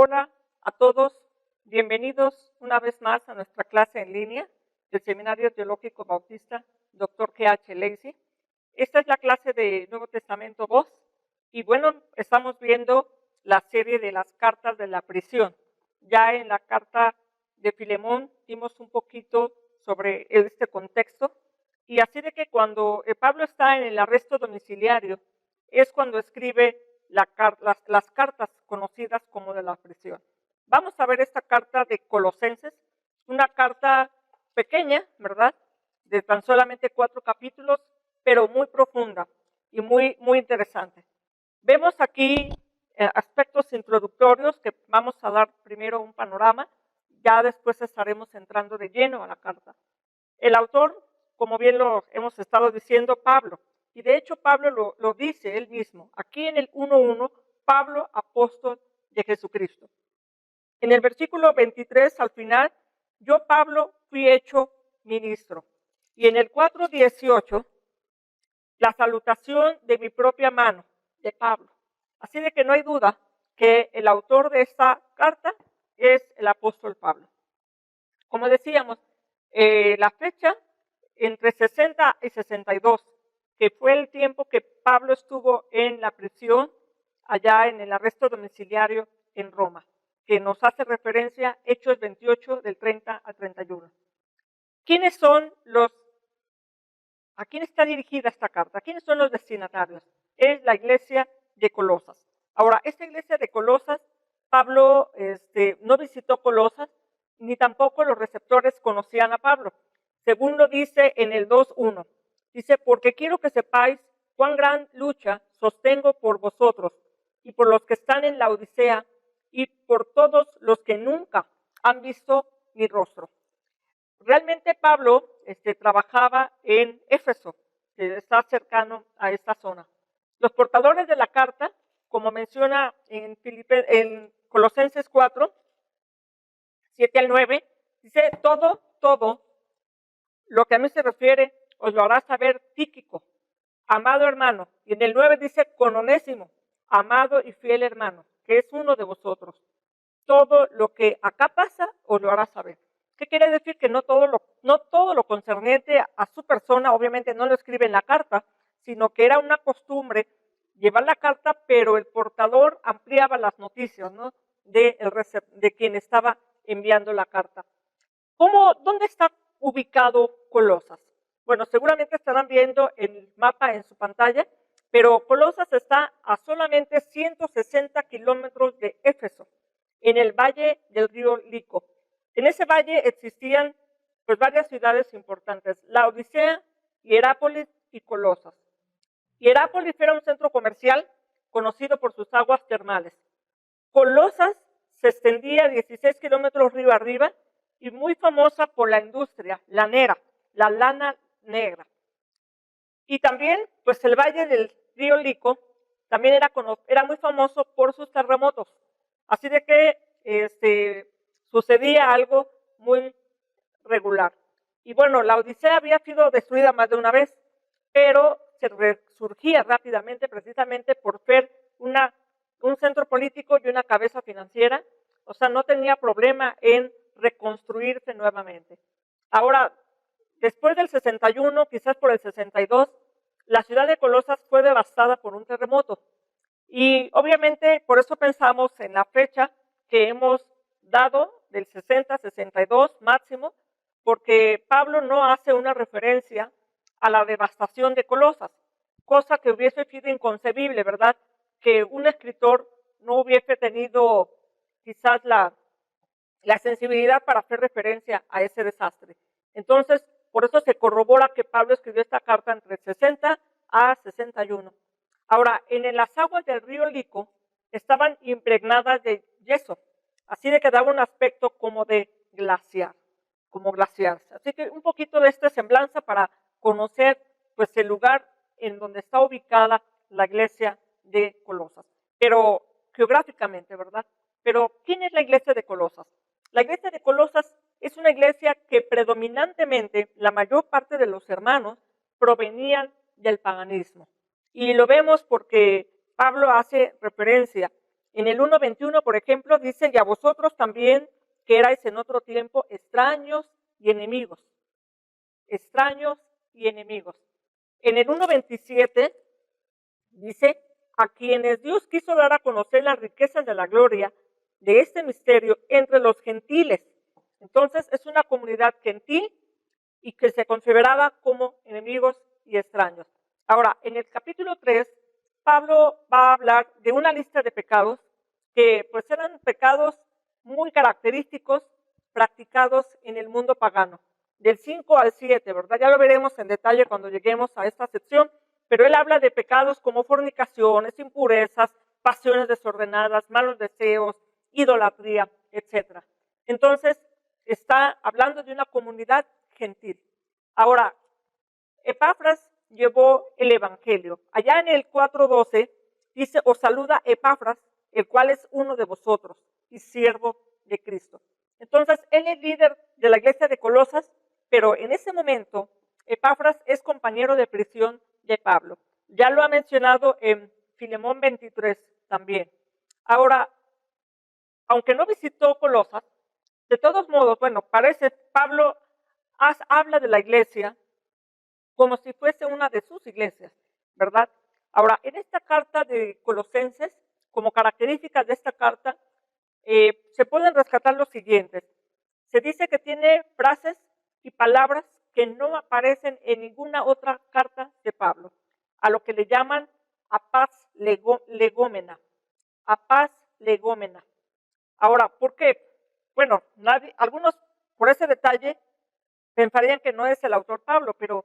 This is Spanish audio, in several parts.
Hola a todos, bienvenidos una vez más a nuestra clase en línea del Seminario Teológico Bautista Dr. G.H. Lacey. Esta es la clase de Nuevo Testamento 2 y bueno, estamos viendo la serie de las cartas de la prisión. Ya en la carta de Filemón dimos un poquito sobre este contexto y así de que cuando Pablo está en el arresto domiciliario es cuando escribe las cartas conocidas como de la prisión. Vamos a ver esta carta de Colosenses, una carta pequeña, ¿verdad? De tan solamente 4 capítulos, pero muy profunda y muy interesante. Vemos aquí aspectos introductorios que vamos a dar primero un panorama, ya después estaremos entrando de lleno a la carta. El autor, como bien lo hemos estado diciendo, Pablo, y de hecho Pablo lo dice él mismo, aquí en el 1.1, Pablo, apóstol de Jesucristo. En el versículo 23 al final, yo Pablo fui hecho ministro. Y en el 4.18, la salutación de mi propia mano, de Pablo. Así de que no hay duda que el autor de esta carta es el apóstol Pablo. Como decíamos, la fecha entre 60 y 62, que fue el tiempo que Pablo estuvo en la prisión, allá en el arresto domiciliario en Roma, que nos hace referencia Hechos 28 del 30 al 31. ¿Quiénes son a quién está dirigida esta carta? ¿Quiénes son los destinatarios? Es la iglesia de Colosas. Ahora, esta iglesia de Colosas, Pablo no visitó Colosas, ni tampoco los receptores conocían a Pablo. Según lo dice en el 2.1, dice, porque quiero que sepáis cuán gran lucha sostengo por vosotros y por los que están en la Odisea y por todos los que nunca han visto mi rostro. Realmente Pablo trabajaba en Éfeso, que está cercano a esta zona. Los portadores de la carta, como menciona en Colosenses 4, 7 al 9, dice, todo lo que a mí se refiere, os lo hará saber Tíquico, amado hermano. Y en el 9 dice, con Onésimo, amado y fiel hermano, que es uno de vosotros. Todo lo que acá pasa, os lo hará saber. ¿Qué quiere decir? Que no todo lo concerniente a su persona, obviamente no lo escribe en la carta, sino que era una costumbre llevar la carta, pero el portador ampliaba las noticias, ¿no? de quien estaba enviando la carta. ¿Dónde está ubicado Colosas? Bueno, seguramente estarán viendo el mapa en su pantalla, pero Colosas está a solamente 160 kilómetros de Éfeso, en el valle del río Lico. En ese valle existían pues varias ciudades importantes, la Odisea, Hierápolis y Colosas. Hierápolis era un centro comercial conocido por sus aguas termales. Colosas se extendía 16 kilómetros río arriba y muy famosa por la industria lanera, la lana negra. Y también, pues el valle del río Lico también era muy famoso por sus terremotos. Así de que sucedía algo muy regular. Y bueno, la Odisea había sido destruida más de una vez, pero se resurgía rápidamente precisamente por ser un centro político y una cabeza financiera. O sea, no tenía problema en reconstruirse nuevamente. Ahora, después del 61, quizás por el 62, la ciudad de Colosas fue devastada por un terremoto. Y obviamente por eso pensamos en la fecha que hemos dado del 60-62 máximo, porque Pablo no hace una referencia a la devastación de Colosas, cosa que hubiese sido inconcebible, ¿verdad? Que un escritor no hubiese tenido quizás la sensibilidad para hacer referencia a ese desastre. Entonces, por eso se corrobora que Pablo escribió esta carta entre 60 a 61. Ahora, en las aguas del río Lico estaban impregnadas de yeso, así de que daba un aspecto como de glaciar, como glaciarse. Así que un poquito de esta semblanza para conocer pues el lugar en donde está ubicada la iglesia de Colosas. Pero geográficamente, ¿verdad? Pero ¿quién es la iglesia de Colosas? La iglesia de Colosas es una iglesia que predominantemente la mayor parte de los hermanos provenían del paganismo. Y lo vemos porque Pablo hace referencia En el 1:21, por ejemplo, dice, y a vosotros también, que erais en otro tiempo extraños y enemigos. Extraños y enemigos. En el 1:27 dice, a quienes Dios quiso dar a conocer las riquezas de la gloria de este misterio entre los gentiles. Entonces es una comunidad gentil y que se consideraba como enemigos y extraños. Ahora, en el capítulo 3, Pablo va a hablar de una lista de pecados que pues eran pecados muy característicos practicados en el mundo pagano, del 5 al 7, ¿verdad? Ya lo veremos en detalle cuando lleguemos a esta sección, pero él habla de pecados como fornicaciones, impurezas, pasiones desordenadas, malos deseos, idolatría, etc. Entonces, está hablando de una comunidad gentil. Ahora, Epafras llevó el evangelio. Allá en el 4:12 dice, os saluda Epafras, el cual es uno de vosotros y siervo de Cristo. Entonces, él es líder de la iglesia de Colosas, pero en ese momento, Epafras es compañero de prisión de Pablo. Ya lo ha mencionado en Filemón 23 también. Ahora, aunque no visitó Colosas, de todos modos, bueno, parece Pablo habla de la iglesia como si fuese una de sus iglesias, ¿verdad? Ahora, en esta carta de Colosenses, como características de esta carta, se pueden rescatar los siguientes. Se dice que tiene frases y palabras que no aparecen en ninguna otra carta de Pablo, a lo que le llaman apaz legómena. Apaz legómena. Ahora, ¿por qué? Bueno, algunos por ese detalle pensarían que no es el autor Pablo, pero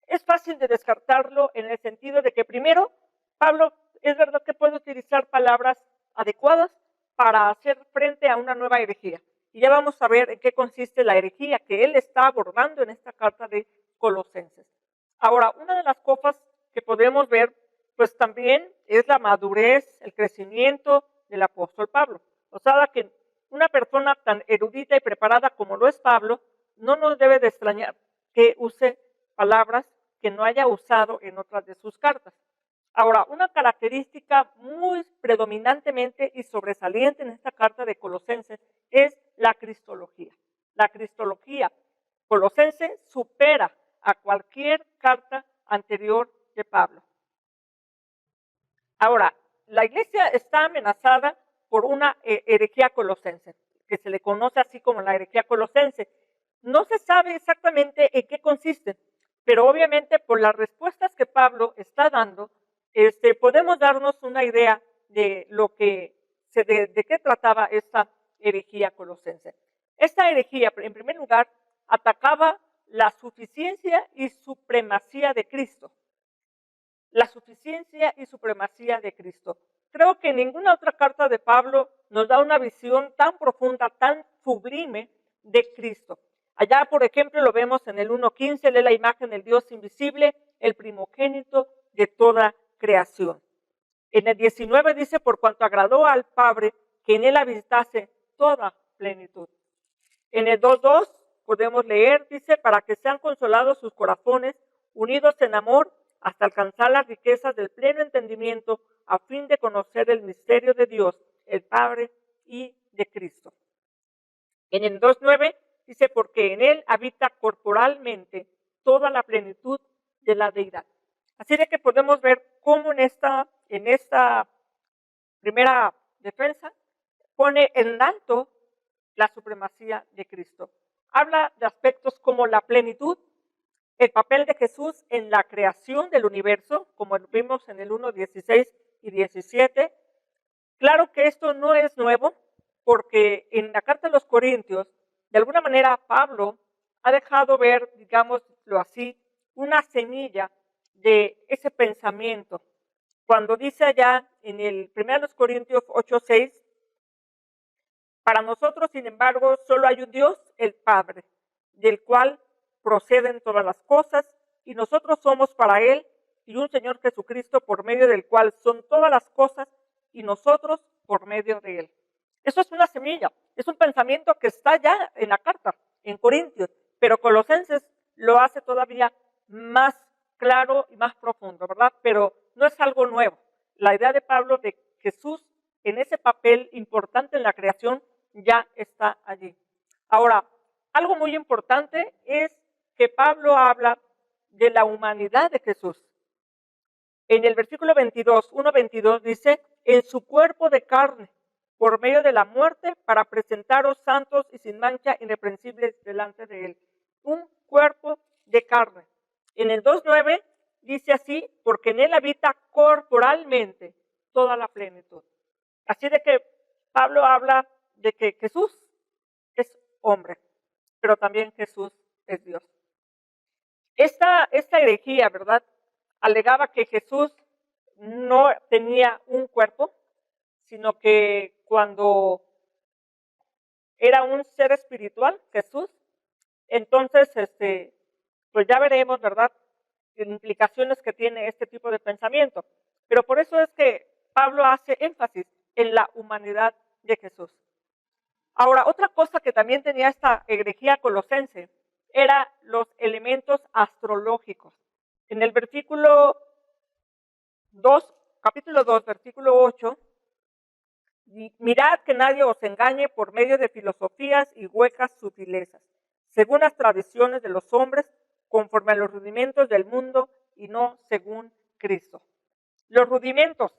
es fácil de descartarlo en el sentido de que primero, Pablo es verdad que puede utilizar palabras adecuadas para hacer frente a una nueva herejía. Y ya vamos a ver en qué consiste la herejía que él está abordando en esta carta de Colosenses. Ahora, una de las cosas que podemos ver, pues también es la madurez, el crecimiento del apóstol Pablo. O sea, que una persona tan erudita y preparada como lo es Pablo, no nos debe de extrañar que use palabras que no haya usado en otras de sus cartas. Ahora, una característica muy predominantemente y sobresaliente en esta carta de Colosenses es la cristología. La cristología colosense supera a cualquier carta anterior de Pablo. Ahora, la iglesia está amenazada por una herejía colosense, que se le conoce así como la herejía colosense. No se sabe exactamente en qué consiste, pero obviamente por las respuestas que Pablo está dando, podemos darnos una idea de de qué trataba esta herejía colosense. Esta herejía, en primer lugar, atacaba la suficiencia y supremacía de Cristo. La suficiencia y supremacía de Cristo. Creo que ninguna otra carta de Pablo nos da una visión tan profunda, tan sublime de Cristo. Allá, por ejemplo, lo vemos en el 1:15, lee la imagen del Dios invisible, el primogénito de toda creación. En el 19 dice, por cuanto agradó al Padre que en él habitase toda plenitud. En el 2:2 podemos leer, dice, para que sean consolados sus corazones, unidos en amor, hasta alcanzar las riquezas del pleno entendimiento, a fin de conocer el misterio de Dios, el Padre y de Cristo. En el 2:9 dice, porque en él habita corporalmente toda la plenitud de la deidad. Así de que podemos ver cómo en esta primera defensa pone en alto la supremacía de Cristo. Habla de aspectos como la plenitud, el papel de Jesús en la creación del universo, como vimos en el 1:16 y 17. Claro que esto no es nuevo, porque en la carta de los Corintios, de alguna manera Pablo ha dejado ver, digámoslo así, una semilla de ese pensamiento. Cuando dice allá en el 1 Corintios 8:6, para nosotros, sin embargo, solo hay un Dios, el Padre, del cual proceden todas las cosas, y nosotros somos para Él, y un Señor Jesucristo, por medio del cual son todas las cosas, y nosotros por medio de Él. Eso es una semilla, es un pensamiento que está ya en la carta, en Corintios, pero Colosenses lo hace todavía más claro y más profundo, ¿verdad? Pero no es algo nuevo. La idea de Pablo de Jesús en ese papel importante en la creación, ya está allí. Ahora, algo muy importante es que Pablo habla de la humanidad de Jesús. En el versículo 1:22 dice, en su cuerpo de carne, por medio de la muerte, para presentaros santos y sin mancha, irreprensibles delante de él. Un cuerpo de carne. En el 2:9 dice así, porque en él habita corporalmente toda la plenitud. Así de que Pablo habla de que Jesús es hombre, pero también Jesús es Dios. Esta herejía, ¿verdad?, alegaba que Jesús no tenía un cuerpo, sino que cuando era un ser espiritual, Jesús, entonces, pues ya veremos, ¿verdad?, implicaciones que tiene este tipo de pensamiento. Pero por eso es que Pablo hace énfasis en la humanidad de Jesús. Ahora, otra cosa que también tenía esta herejía colosense eran los elementos astrológicos. En el versículo 2, capítulo 2, versículo 8, mirad que nadie os engañe por medio de filosofías y huecas sutilezas, según las tradiciones de los hombres, conforme a los rudimentos del mundo y no según Cristo. Los rudimentos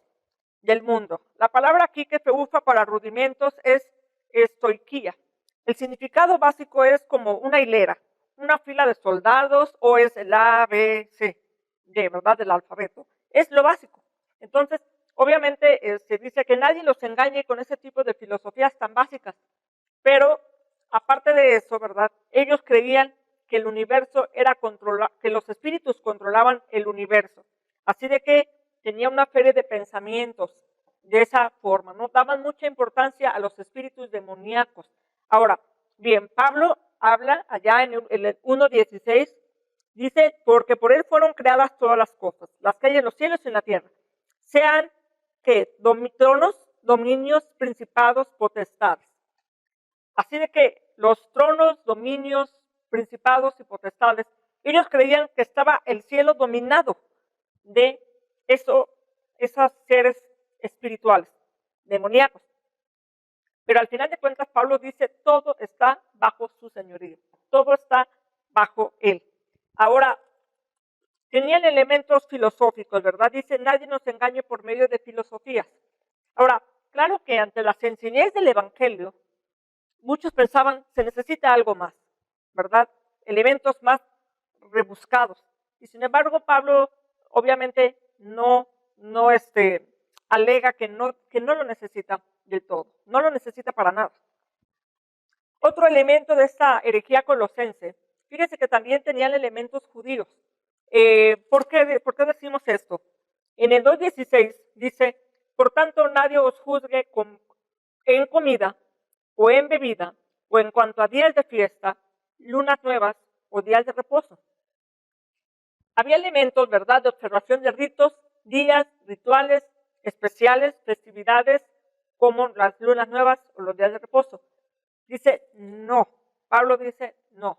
del mundo. La palabra aquí que se usa para rudimentos es estoiquía. El significado básico es como una hilera, una fila de soldados, o es el A, B, C, D, ¿verdad?, del alfabeto. Es lo básico. Entonces, obviamente se dice que nadie los engañe con ese tipo de filosofías tan básicas. Pero, aparte de eso, ¿verdad?, ellos creían que el universo era que los espíritus controlaban el universo. Así de que tenía una serie de pensamientos de esa forma, no daban mucha importancia a los espíritus demoníacos. Ahora, bien, Pablo habla allá en el 1:16, dice, porque por él fueron creadas todas las cosas, las que hay en los cielos y en la tierra, sean que tronos, dominios, principados, potestades. Así de que los tronos, dominios, principados y potestades, ellos creían que estaba el cielo dominado de esos seres espirituales, demoníacos. Pero al final de cuentas, Pablo dice, todo está bajo su señorío, todo está bajo él. Ahora, tenían elementos filosóficos, ¿verdad? Dice, nadie nos engañe por medio de filosofías. Ahora, claro que ante la sencillez del evangelio, muchos pensaban, se necesita algo más, ¿verdad? Elementos más rebuscados. Y sin embargo, Pablo obviamente no alega que no lo necesita del todo, no lo necesita para nada. Otro elemento de esta herejía colosense, fíjense que también tenían elementos judíos. ¿Por qué decimos esto? En el 2:16 dice, por tanto nadie os juzgue en comida o en bebida o en cuanto a días de fiesta, lunas nuevas o días de reposo. Había elementos, ¿verdad?, de observación de ritos, días, rituales, especiales, festividades, como las lunas nuevas o los días de reposo. Dice, no. Pablo dice, no.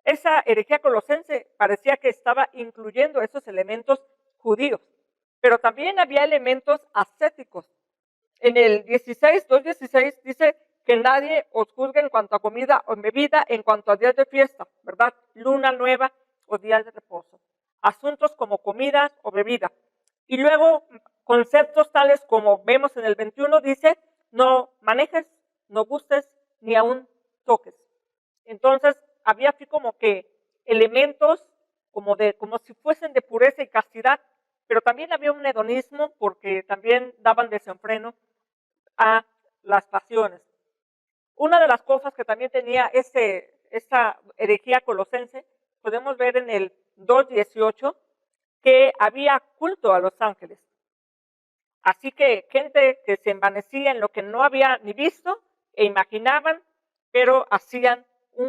Esa herejía colosense parecía que estaba incluyendo esos elementos judíos, pero también había elementos ascéticos. En el 2:16 dice que nadie os juzgue en cuanto a comida o bebida, en cuanto a días de fiesta, ¿verdad?, luna nueva o días de reposo. Asuntos como comida o bebida. Y luego conceptos tales como vemos en el 21, dice, no manejes, no gustes, ni aún toques. Entonces, había así como que elementos como si fuesen de pureza y castidad, pero también había un hedonismo porque también daban desenfreno a las pasiones. Una de las cosas que también tenía esta herejía colosense, podemos ver en el 2:18, que había culto a los ángeles. Así que gente que se envanecía en lo que no había ni visto e imaginaban, pero hacían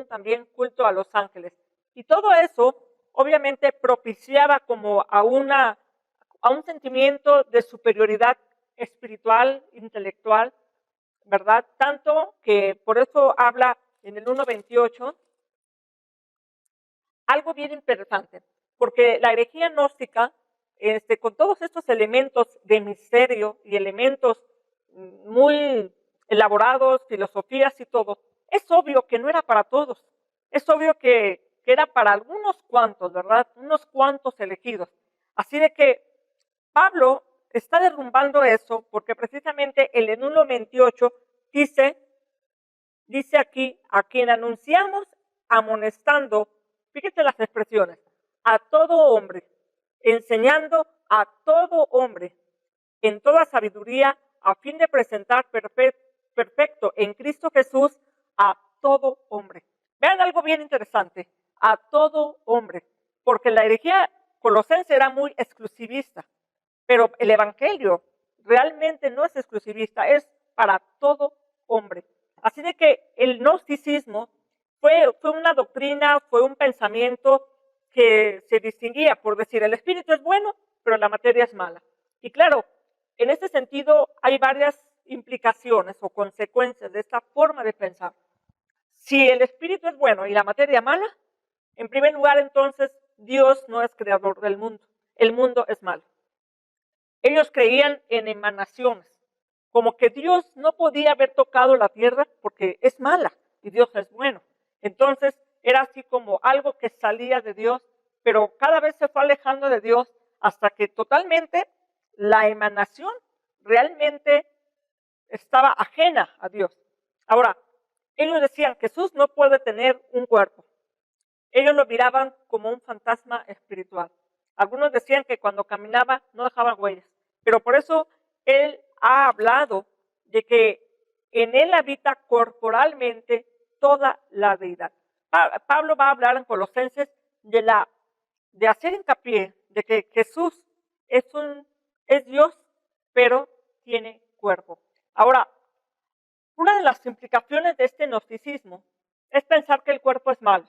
también culto a los ángeles. Y todo eso obviamente propiciaba como a un sentimiento de superioridad espiritual, intelectual, ¿verdad? Tanto que por eso habla en el 1:28 algo bien interesante, porque la herejía gnóstica, con todos estos elementos de misterio y elementos muy elaborados, filosofías y todo. Es obvio que no era para todos. Es obvio que era para algunos cuantos, ¿verdad? Unos cuantos elegidos. Así de que Pablo está derrumbando eso porque precisamente el en 1:28 dice aquí, a quien anunciamos amonestando, fíjate las expresiones, a todo hombre, enseñando a todo hombre en toda sabiduría, a fin de presentar perfecto en Cristo Jesús a todo hombre. Vean algo bien interesante, a todo hombre, porque la herejía colosense era muy exclusivista, pero el evangelio realmente no es exclusivista, es para todo hombre. Así de que el gnosticismo fue una doctrina, fue un pensamiento que se distinguía por decir, el espíritu es bueno, pero la materia es mala. Y claro, en este sentido hay varias implicaciones o consecuencias de esta forma de pensar. Si el espíritu es bueno y la materia mala, en primer lugar entonces Dios no es creador del mundo, el mundo es malo. Ellos creían en emanaciones, como que Dios no podía haber tocado la tierra porque es mala y Dios es bueno. Entonces era así como algo que salía de Dios, pero cada vez se fue alejando de Dios hasta que totalmente la emanación realmente estaba ajena a Dios. Ahora, ellos decían, Jesús no puede tener un cuerpo. Ellos lo miraban como un fantasma espiritual. Algunos decían que cuando caminaba no dejaba huellas, pero por eso él ha hablado de que en él habita corporalmente toda la deidad. Pablo va a hablar en Colosenses de hacer hincapié de que Jesús es Dios, pero tiene cuerpo. Ahora, una de las implicaciones de este gnosticismo es pensar que el cuerpo es malo.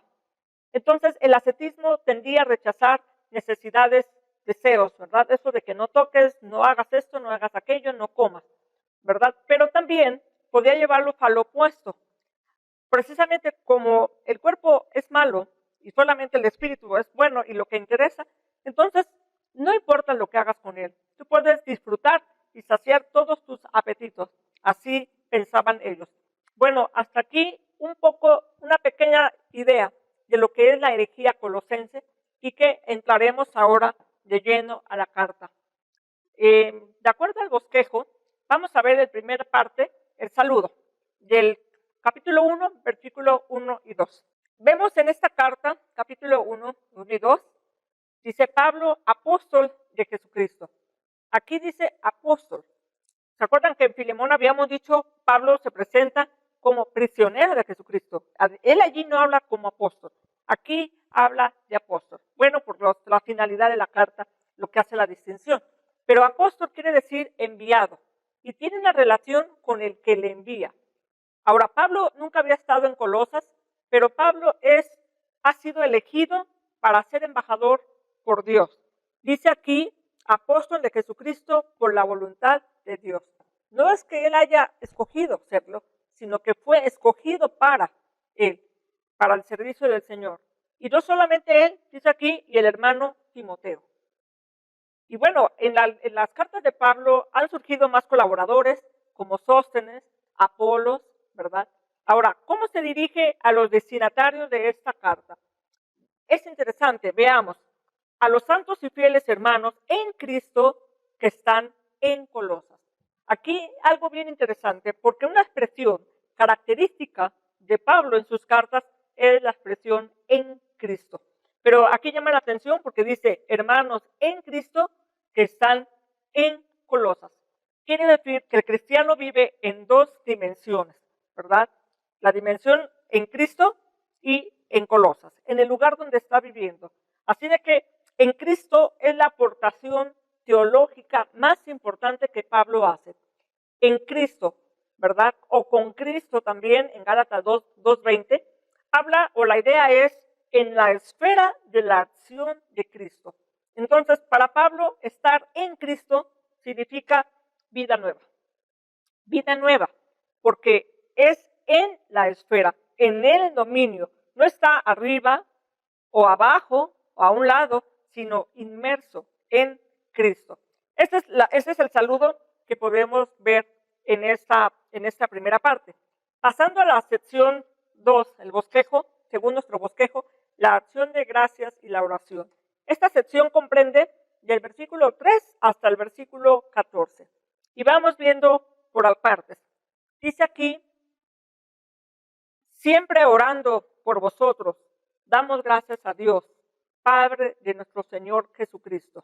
Entonces, el ascetismo tendía a rechazar necesidades, deseos, ¿verdad? Eso de que no toques, no hagas esto, no hagas aquello, no comas, ¿verdad? Pero también podía llevarlo a lo opuesto. Precisamente como el cuerpo es malo y solamente el espíritu es bueno y lo que interesa, entonces no importa lo que hagas con él. Tú puedes disfrutar y saciar todos tus apetitos. Así pensaban ellos. Bueno, hasta aquí un poco, una pequeña idea de lo que es la herejía colosense y que entraremos ahora de lleno a la carta. De acuerdo al bosquejo, vamos a ver en primera parte el saludo del capítulo 1, versículo 1 y 2. Vemos en esta carta, capítulo 1, 1 y 2, dice Pablo, apóstol de Jesucristo. Aquí dice apóstol. ¿Se acuerdan que en Filemón habíamos dicho, Pablo se presenta como prisionero de Jesucristo? Él allí no habla como apóstol. Aquí habla de apóstol. Bueno, por la finalidad de la carta, lo que hace la distinción. Pero apóstol quiere decir enviado y tiene una relación con el que le envía. Ahora, Pablo nunca había estado en Colosas, pero Pablo ha sido elegido para ser embajador por Dios. Dice aquí, apóstol de Jesucristo por la voluntad de Dios. No es que él haya escogido serlo, sino que fue escogido para él, para el servicio del Señor. Y no solamente él, dice aquí, y el hermano Timoteo. Y bueno, en las cartas de Pablo han surgido más colaboradores, como Sóstenes, Apolos, ¿verdad? Ahora, ¿cómo se dirige a los destinatarios de esta carta? Es interesante, veamos, a los santos y fieles hermanos en Cristo que están en Colosas. Aquí algo bien interesante, porque una expresión característica de Pablo en sus cartas es la expresión en Cristo. Pero aquí llama la atención porque dice hermanos en Cristo que están en Colosas. Quiere decir que el cristiano vive en dos dimensiones, ¿verdad? La dimensión en Cristo y en Colosas, en el lugar donde está viviendo. Así de que en Cristo es la aportación teológica más importante que Pablo hace. En Cristo, ¿verdad? O con Cristo también, en Gálatas 2:20, habla, o la idea es, en la esfera de la acción de Cristo. Entonces, para Pablo, estar en Cristo significa vida nueva. Vida nueva, porque es en la esfera, en el dominio. No está arriba o abajo o a un lado, sino inmerso en Cristo. Ese es el saludo que podemos ver en esta primera parte. Pasando a la sección 2, el bosquejo, según nuestro bosquejo, la acción de gracias y la oración. Esta sección comprende del versículo 3 hasta el versículo 14. Y vamos viendo por partes. Dice aquí, siempre orando por vosotros, damos gracias a Dios, Padre de nuestro Señor Jesucristo.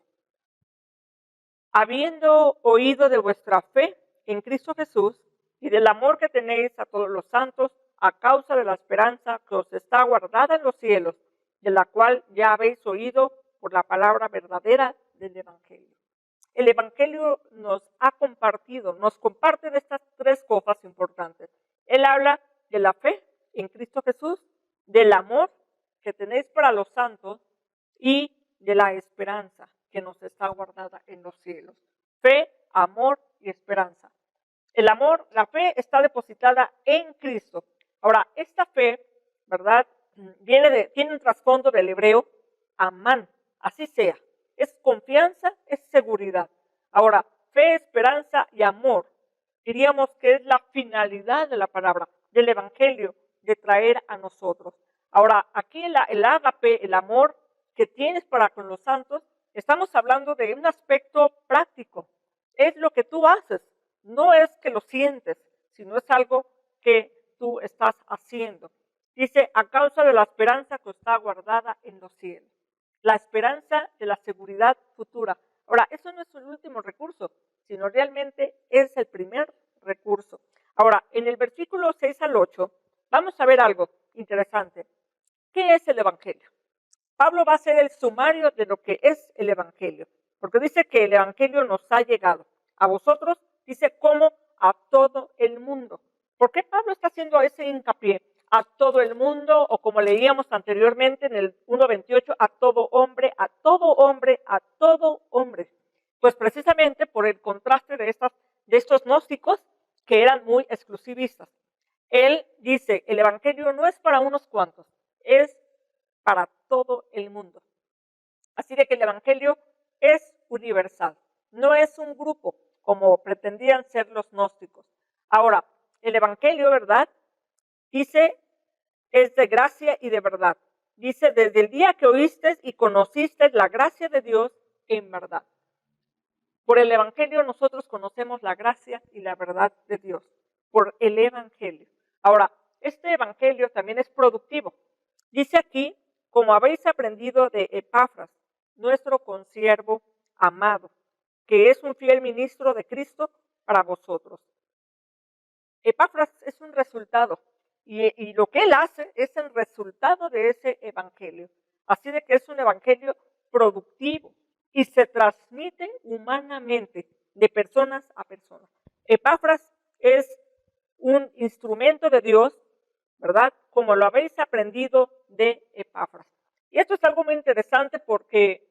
Habiendo oído de vuestra fe en Cristo Jesús y del amor que tenéis a todos los santos a causa de la esperanza que os está guardada en los cielos, de la cual ya habéis oído por la palabra verdadera del Evangelio. El Evangelio nos comparte de estas tres cosas importantes. Él habla de la fe en Cristo Jesús, del amor que tenéis para los santos y de la esperanza que nos está guardada en los cielos. Fe, amor y esperanza. El amor, la fe está depositada en Cristo. Ahora, esta fe, ¿verdad? Tiene un trasfondo del hebreo, amán, así sea. Es confianza, es seguridad. Ahora, fe, esperanza y amor, diríamos que es la finalidad de la palabra, del Evangelio, de traer a nosotros. Ahora, aquí el ágape, el amor que tienes para con los santos, estamos hablando de un aspecto práctico. Es lo que tú haces, no es que lo sientes, sino es algo que tú estás haciendo. Dice, a causa de la esperanza que está guardada en los cielos. La esperanza de la seguridad futura. Ahora, eso no es el último recurso, sino realmente es el primer recurso. Ahora, en el versículo 6 al 8, vamos a ver algo interesante. ¿Qué es el Evangelio? Pablo va a hacer el sumario de lo que es el Evangelio, porque dice que el Evangelio nos ha llegado. A vosotros, dice, como a todo el mundo. ¿Por qué Pablo está haciendo ese hincapié? A todo el mundo, o como leíamos anteriormente en el 1:28, a todo hombre, a todo hombre, a todo hombre. Pues precisamente por el contraste de estos gnósticos que eran muy exclusivistas. Él dice, el Evangelio no es para unos cuantos, es para todo el mundo. Así de que el Evangelio es universal, no es un grupo como pretendían ser los gnósticos. Ahora, el Evangelio, ¿verdad? Dice, es de gracia y de verdad. Dice, desde el día que oíste y conociste la gracia de Dios en verdad. Por el Evangelio nosotros conocemos la gracia y la verdad de Dios. Por el Evangelio. Ahora, este Evangelio también es productivo. Dice aquí, como habéis aprendido de Epafras, nuestro consiervo amado, que es un fiel ministro de Cristo para vosotros. Epafras es un resultado, y lo que él hace es el resultado de ese evangelio. Así de que es un evangelio productivo y se transmite humanamente de personas a personas. Epafras es un instrumento de Dios, ¿verdad? Como lo habéis aprendido de Epafras. Y esto es algo muy interesante porque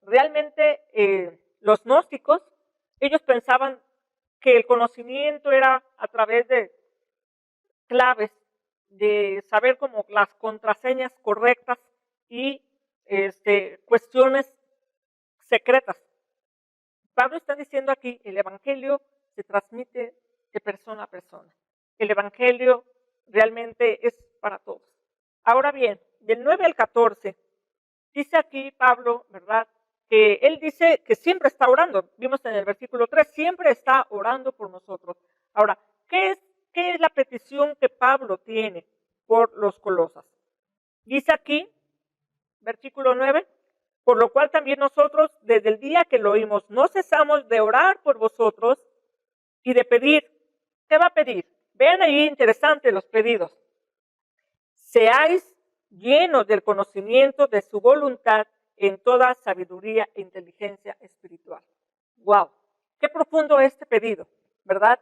realmente los gnósticos, ellos pensaban que el conocimiento era a través de claves, de saber como las contraseñas correctas y cuestiones secretas. Pablo está diciendo aquí, el Evangelio se transmite de persona a persona. El Evangelio realmente es para todos. Ahora bien, del 9 al 14, dice aquí Pablo, ¿verdad? Que él dice que siempre está orando. Vimos en el versículo 3, siempre está orando por nosotros. Ahora, ¿qué es la petición que Pablo tiene por los colosas? Dice aquí, versículo 9, por lo cual también nosotros, desde el día que lo oímos, no cesamos de orar por vosotros y de pedir. ¿Qué va a pedir? Vean ahí interesante los pedidos. Seáis llenos del conocimiento de su voluntad en toda sabiduría e inteligencia espiritual. ¡Wow! Qué profundo este pedido, ¿verdad?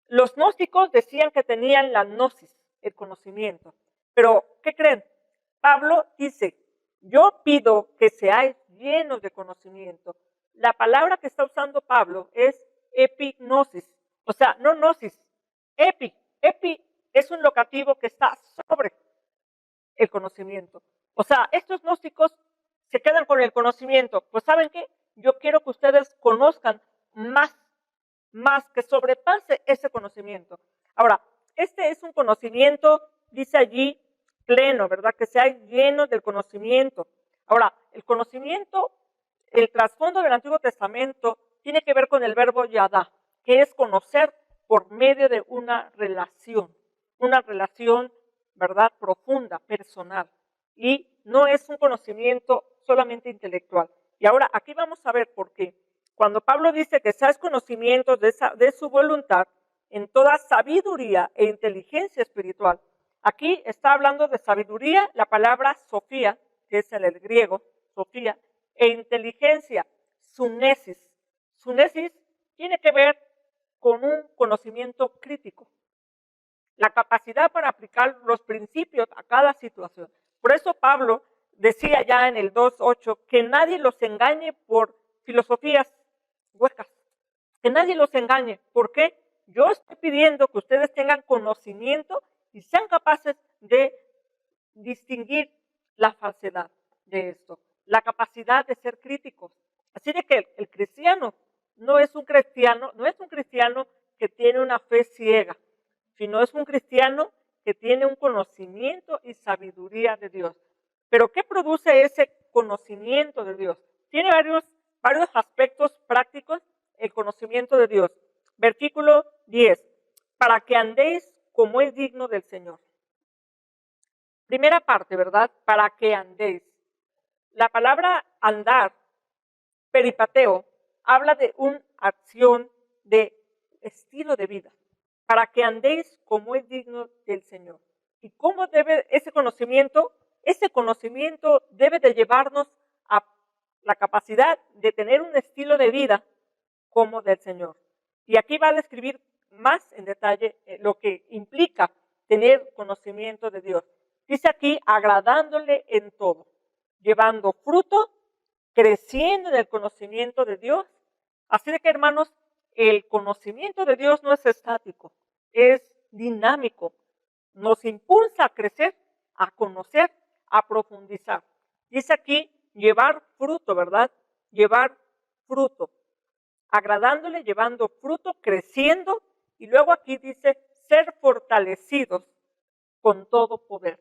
Los gnósticos decían que tenían la gnosis, el conocimiento. Pero, ¿qué creen? Pablo dice, yo pido que seáis llenos de conocimiento. La palabra que está usando Pablo es epignosis, o sea, no gnosis, epi. Epi es un locativo que está sobre el conocimiento. O sea, estos gnósticos se quedan con el conocimiento. Pues ¿saben qué? Yo quiero que ustedes conozcan más más que sobrepase ese conocimiento. Ahora, este es un conocimiento, dice allí, pleno, ¿verdad? Que sea lleno del conocimiento. Ahora, el conocimiento, el trasfondo del Antiguo Testamento tiene que ver con el verbo yadá, que es conocer por medio de una relación, ¿verdad? Profunda, personal. Y no es un conocimiento solamente intelectual. Y ahora, aquí vamos a ver por qué. Cuando Pablo dice que seas conocimientos de su voluntad en toda sabiduría e inteligencia espiritual, aquí está hablando de sabiduría, la palabra sofía, que es el griego, sofía, e inteligencia, sunesis. Sunesis tiene que ver con un conocimiento crítico, la capacidad para aplicar los principios a cada situación. Por eso Pablo decía ya en el 2.8 que nadie los engañe por filosofías huecas, que nadie los engañe. ¿Por qué? Yo estoy pidiendo que ustedes tengan conocimiento y sean capaces de distinguir la falsedad de esto, la capacidad de ser críticos. Así de que el cristiano no es un cristiano que tiene una fe ciega, sino es un cristiano que tiene un conocimiento y sabiduría de Dios. Pero ¿qué produce ese conocimiento de Dios? Tiene varios aspectos prácticos el conocimiento de Dios. Versículo 10, para que andéis como es digno del Señor. Primera parte, ¿verdad? Para que andéis. La palabra andar, peripateo, habla de una acción de estilo de vida. Para que andéis como es digno del Señor. ¿Y cómo debe ese conocimiento? Ese conocimiento debe de llevarnos a la capacidad de tener un estilo de vida como del Señor. Y aquí va a describir más en detalle lo que implica tener conocimiento de Dios. Dice aquí, agradándole en todo, llevando fruto, creciendo en el conocimiento de Dios. Así de que, hermanos, el conocimiento de Dios no es estático, es dinámico. Nos impulsa a crecer, a conocer, a profundizar. Dice aquí, llevar fruto, ¿verdad? Llevar fruto. Agradándole, llevando fruto, creciendo. Y luego aquí dice, ser fortalecidos con todo poder.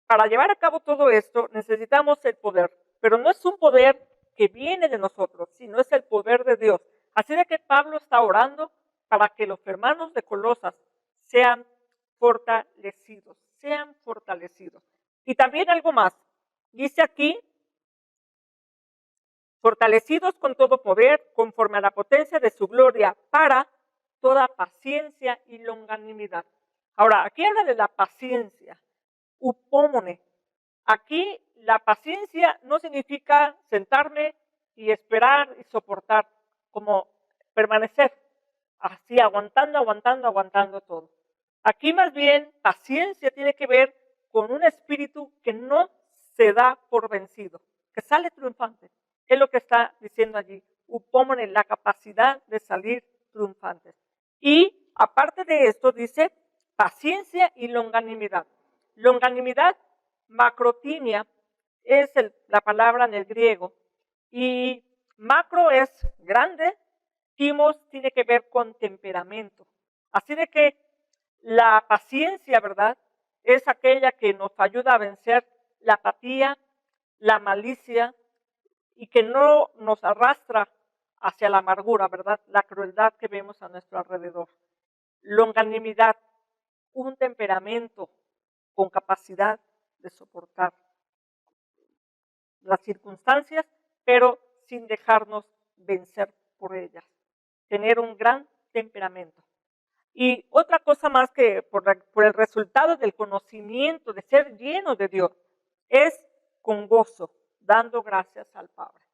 Para llevar a cabo todo esto necesitamos el poder, pero no es un poder que viene de nosotros, sino es el poder de Dios. Así de que Pablo está orando para que los hermanos de Colosas sean fortalecidos, Y también algo más, dice aquí, fortalecidos con todo poder, conforme a la potencia de su gloria, para toda paciencia y longanimidad. Ahora, aquí habla de la paciencia, upómone. Aquí la paciencia no significa sentarme y esperar y soportar, como permanecer así, aguantando todo. Aquí más bien paciencia tiene que ver con un espíritu que no se da por vencido, que sale triunfante. Es lo que está diciendo allí. Upómone, la capacidad de salir triunfantes. Y aparte de esto dice paciencia y longanimidad. Longanimidad, macrotimia, es la palabra en el griego. Y macro es grande, timos tiene que ver con temperamento. Así de que la paciencia, ¿verdad? Es aquella que nos ayuda a vencer la apatía, la malicia y que no nos arrastra hacia la amargura, ¿verdad? La crueldad que vemos a nuestro alrededor. Longanimidad, un temperamento con capacidad de soportar las circunstancias, pero sin dejarnos vencer por ellas. Tener un gran temperamento. Y otra cosa más que por el resultado del conocimiento, de ser lleno de Dios, es con gozo, dando gracias al Padre.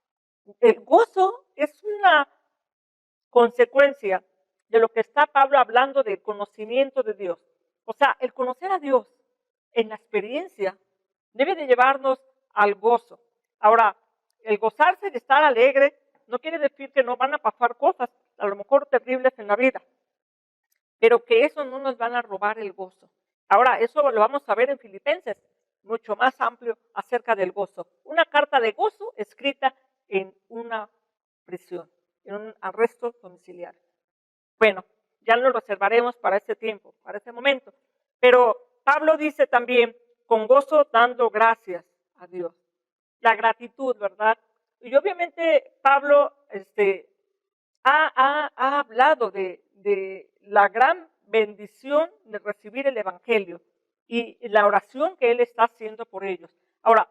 El gozo es una consecuencia de lo que está Pablo hablando del conocimiento de Dios. O sea, el conocer a Dios en la experiencia debe de llevarnos al gozo. Ahora, el gozarse de estar alegre no quiere decir que no van a pasar cosas, a lo mejor terribles en la vida, pero que eso no nos van a robar el gozo. Ahora, eso lo vamos a ver en Filipenses, mucho más amplio acerca del gozo. Una carta de gozo escrita en una prisión, en un arresto domiciliario. Bueno, ya lo reservaremos para ese tiempo, para ese momento. Pero Pablo dice también, con gozo dando gracias a Dios. La gratitud, ¿verdad? Y obviamente Pablo ha hablado de la gran bendición de recibir el Evangelio y la oración que él está haciendo por ellos. Ahora,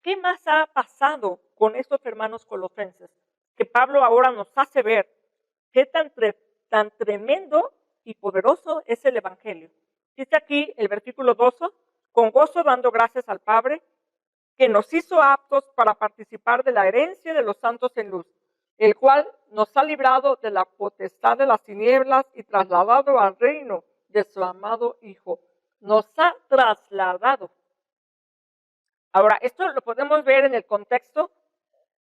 ¿qué más ha pasado con estos hermanos colosenses? Que Pablo ahora nos hace ver qué tan tremendo y poderoso es el Evangelio. Dice aquí el versículo 12, con gozo dando gracias al Padre, que nos hizo aptos para participar de la herencia de los santos en luz, el cual nos ha librado de la potestad de las tinieblas y trasladado al reino de su amado Hijo. Nos ha trasladado. Ahora, esto lo podemos ver en el contexto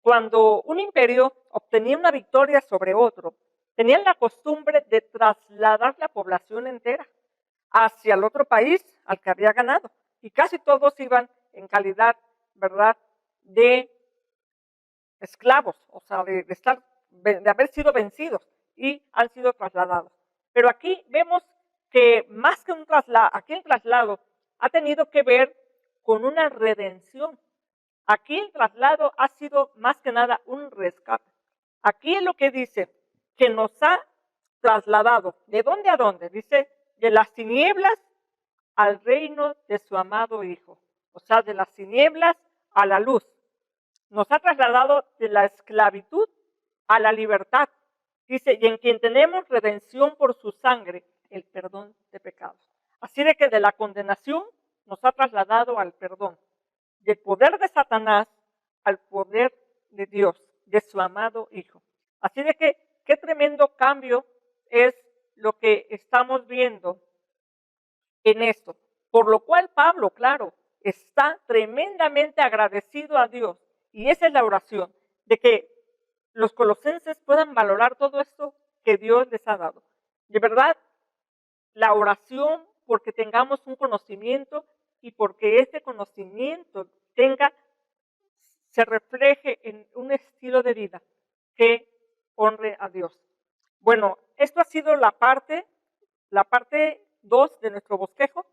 cuando un imperio obtenía una victoria sobre otro. Tenían la costumbre de trasladar la población entera hacia el otro país al que había ganado. Y casi todos iban en calidad, ¿verdad?, de esclavos, o sea, de haber sido vencidos y han sido trasladados. Pero aquí vemos que más que un traslado, aquí el traslado ha tenido que ver con una redención. Aquí el traslado ha sido más que nada un rescate. Aquí es lo que dice, que nos ha trasladado. ¿De dónde a dónde? Dice, de las tinieblas al reino de su amado Hijo. O sea, de las tinieblas a la luz. Nos ha trasladado de la esclavitud a la libertad. Dice, y en quien tenemos redención por su sangre, el perdón de pecados. Así de que de la condenación nos ha trasladado al perdón. Del poder de Satanás al poder de Dios, de su amado Hijo. Así de que, qué tremendo cambio es lo que estamos viendo en esto. Por lo cual Pablo, claro, está tremendamente agradecido a Dios. Y esa es la oración, de que los colosenses puedan valorar todo esto que Dios les ha dado. De verdad, la oración porque tengamos un conocimiento y porque ese conocimiento se refleje en un estilo de vida que honre a Dios. Bueno, esto ha sido la parte 2 de nuestro bosquejo.